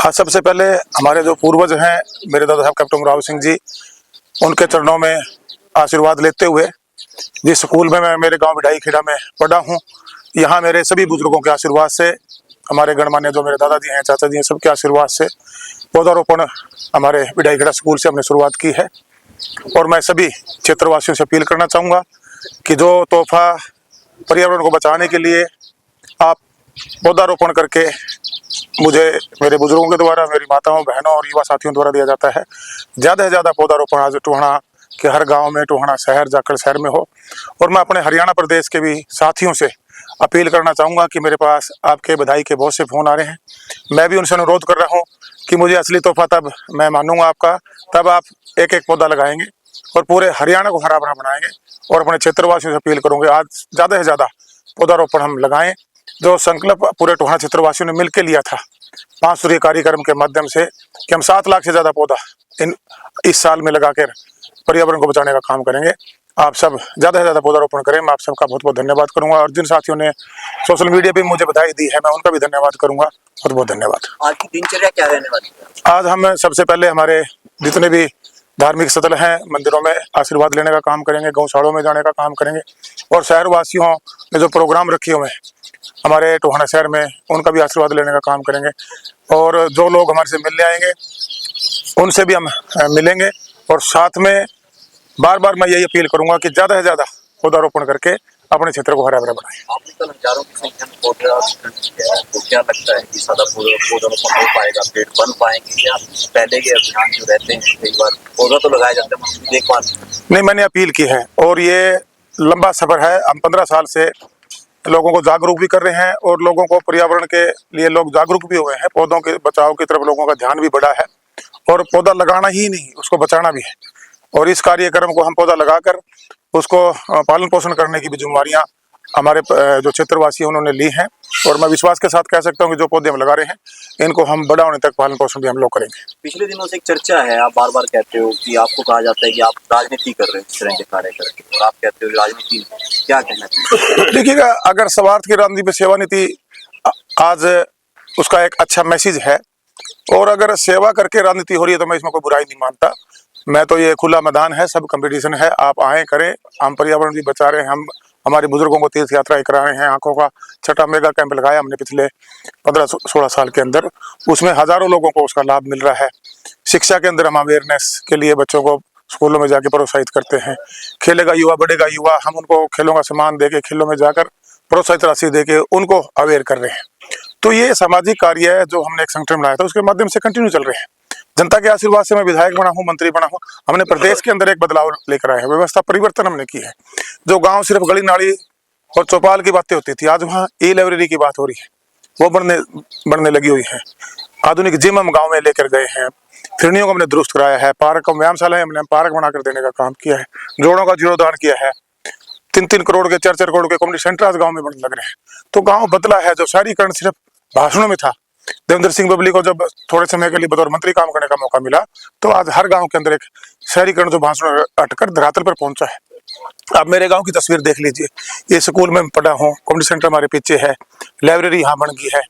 आज सबसे पहले हमारे जो पूर्वज हैं मेरे दादा साहब कैप्टन राव सिंह जी, उनके चरणों में आशीर्वाद लेते हुए जिस स्कूल में मैं मेरे गांव बिढ़ाई खेड़ा में पढ़ा हूं, यहां मेरे सभी बुजुर्गों के आशीर्वाद से, हमारे गणमान्य जो मेरे दादाजी हैं, चाचा जी हैं, सबके आशीर्वाद से पौधारोपण हमारे बिढ़ाई खेड़ा स्कूल से हमने शुरुआत की है। और मैं सभी क्षेत्रवासियों से अपील करना चाहूँगा कि जो तोहफा पर्यावरण को बचाने के लिए आप पौधारोपण करके मुझे मेरे बुजुर्गों के द्वारा, मेरी माताओं, बहनों और युवा साथियों द्वारा दिया जाता है, ज़्यादा से ज़्यादा पौधारोपण आज टोहाना के हर गांव में, टोहाना शहर, जाखड़ शहर में हो। और मैं अपने हरियाणा प्रदेश के भी साथियों से अपील करना चाहूँगा कि मेरे पास आपके बधाई के बहुत से फ़ोन आ रहे हैं। मैं भी उनसे अनुरोध कर रहा हूँ कि मुझे असली तोहफा तब मैं मानूंगा आपका, तब आप एक एक पौधा लगाएंगे और पूरे हरियाणा को हरा भरा बनाएंगे। और अपने क्षेत्रवासियों से अपील करूँगे आज ज़्यादा से ज़्यादा पौधारोपण हम लगाएं। जो संकल्प पूरे टोहाना क्षेत्रवासियों ने मिलकर लिया था 5 सूर्य कार्यक्रम के माध्यम से कि हम 7 लाख से ज़्यादा पौधा इस साल में लगाकर पर्यावरण को बचाने का काम करेंगे। आप सब ज़्यादा से ज़्यादा पौधारोपण करें। मैं आप सबका बहुत बहुत धन्यवाद करूंगा और जिन साथियों ने सोशल मीडिया पे मुझे बधाई दी है, मैं उनका भी धन्यवाद करूंगा। बहुत बहुत धन्यवाद। आज की दिनचर्या क्या रहने वाली है? आज हम सबसे पहले हमारे जितने भी धार्मिक स्थल हैं, मंदिरों में आशीर्वाद लेने का काम करेंगे, गौशालों में जाने का काम करेंगे और शहरवासियों ने जो प्रोग्राम रखे हुए हैं हमारे टोहाना शहर में, उनका भी आशीर्वाद लेने का काम करेंगे। और जो लोग हमारे से मिलने आएंगे उनसे भी हम मिलेंगे। और साथ में बार बार मैं यही अपील करूंगा कि ज़्यादा से ज़्यादा पौधारोपण करके अपने क्षेत्र को हरा भरा बनाएं। आपने कल हजारों की संख्या में पौधे किया है, तो क्या लगता है कि ज़्यादा पौधारोपण हो पाएगा, पेड़ बन पाएंगे क्या? पहले के अभियान जो रहते हैं कई बार पौधा तो लगाया जाता है, देख पाते नहीं, मैंने अपील की है और ये लंबा सफ़र है। हम 15 साल से लोगों को जागरूक भी कर रहे हैं और लोगों को पर्यावरण के लिए लोग जागरूक भी हुए हैं। पौधों के बचाव की तरफ लोगों का ध्यान भी बढ़ा है और पौधा लगाना ही नहीं, उसको बचाना भी है। और इस कार्यक्रम को हम पौधा लगाकर उसको पालन पोषण करने की भी जिम्मेवारियां हमारे जो क्षेत्रवासी हैं उन्होंने ली हैं। और मैं विश्वास के साथ कह सकता हूं कि जो पौधे हम लगा रहे हैं इनको हम बड़ा होने तक पालन पोषण भी हम लोग करेंगे। पिछले दिनों से एक चर्चा है, आप बार बार कहते हो कि आपको कहा जाता है कि आप राजनीति कर रहे हैं इस तरह के कार्य करके, और आप कहते हो राजनीति क्या कहना चाहिए? देखिएगा, अगर स्वार्थ की राजनीति पे सेवा नीति आज उसका एक अच्छा मैसेज है और अगर सेवा करके राजनीति हो रही है तो मैं इसमें कोई बुराई नहीं मानता। मैं तो ये खुला मैदान है, सब कंपटीशन है, आप आए करें। हम पर्यावरण भी बचा रहे हैं, हम हमारे बुजुर्गों को तीर्थ यात्राएं करा रहे हैं। आंखों का छठा मेगा कैंप लगाया हमने पिछले 15-16 साल के अंदर, उसमें हजारों लोगों को उसका लाभ मिल रहा है। शिक्षा के अंदर हम अवेयरनेस के लिए बच्चों को स्कूलों में जाके प्रोत्साहित करते हैं। खेलेगा युवा, बढ़ेगा युवा, हम उनको खेलों का सामान दे के, खेलों में जाकर प्रोत्साहित राशि दे के उनको अवेयर कर रहे हैं। तो ये सामाजिक कार्य है जो हमने एक संगठन बनाया था, उसके माध्यम से कंटिन्यू चल रहे हैं। जनता के आशीर्वाद से मैं विधायक बना हूँ, मंत्री बना हूँ। हमने प्रदेश के अंदर एक बदलाव लेकर आए हैं, व्यवस्था परिवर्तन हमने की है। जो गांव सिर्फ गली नाली और चौपाल की बातें होती थी, आज वहाँ ई-लाइब्रेरी की बात हो रही है, वो बढ़ने लगी हुई है। आधुनिक जिम हम गाँव में लेकर गए हैं, फिरनियों को हमने दुरुस्त कराया है, पार्क और व्यायामशाला हमने पार्क बनाकर देने का काम किया है, जोड़ों का जीर्णोद्धार किया है। 3-3 करोड़ के, 4-4 करोड़ के कम्युनिटी सेंटर आज गाँव में बनने लग रहे हैं। तो गाँव बदला है। जो शहरीकरण सिर्फ भाषणों में था, देवेंद्र सिंह बबली को जब थोड़े समय के लिए बतौर मंत्री काम करने का मौका मिला तो आज हर गांव के अंदर एक शहरीकरण जो भाषण हटकर धरातल पर पहुंचा है। आप मेरे गांव की तस्वीर देख लीजिए, ये स्कूल में पढ़ा हूँ, कम्युनिटी सेंटर हमारे पीछे है, लाइब्रेरी यहाँ बन गई है,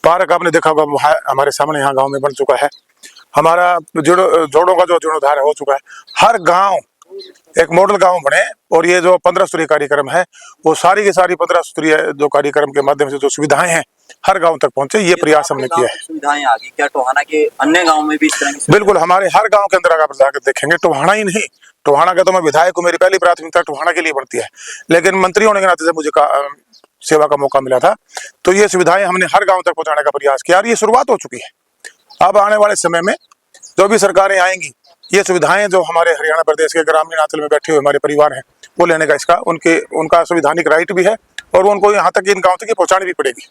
पार्क आपने देखा होगा हमारे सामने यहाँ गाँव में बन चुका है, हमारा जोड़ों का जो जीर्णोद्धार हो चुका है। हर गाँव एक मॉडल गांव बने। और ये जो 15 सूत्रीय कार्यक्रम है वो सारी की सारी 15 सूत्रीय जो कार्यक्रम के माध्यम से जो सुविधाएं हैं हर गांव तक पहुंचे, ये प्रयास हमने किया है। सुविधाएं आ गई क्या टोहाना के अन्य गांव में भी इस तरह की? बिल्कुल, हमारे हर गांव के अंदर अगर जाकर देखेंगे, टोहाना ही नहीं, टोहाना का तो मैं विधायक हूँ, मेरी पहली प्राथमिकता टोहाना के लिए बढ़ती है, लेकिन मंत्री होने के नाते से मुझे सेवा का मौका मिला था तो ये सुविधाएं हमने हर गाँव तक पहुँचाने का प्रयास किया और ये शुरुआत हो चुकी है। अब आने वाले समय में जो भी सरकारें आएंगी, ये सुविधाएं जो हमारे हरियाणा प्रदेश के ग्रामीण अंचल में बैठे हुए हमारे परिवार हैं वो लेने का उनका संवैधानिक राइट भी है और उनको यहाँ तक इन गाँव तक पहुँचानी भी पड़ेगी।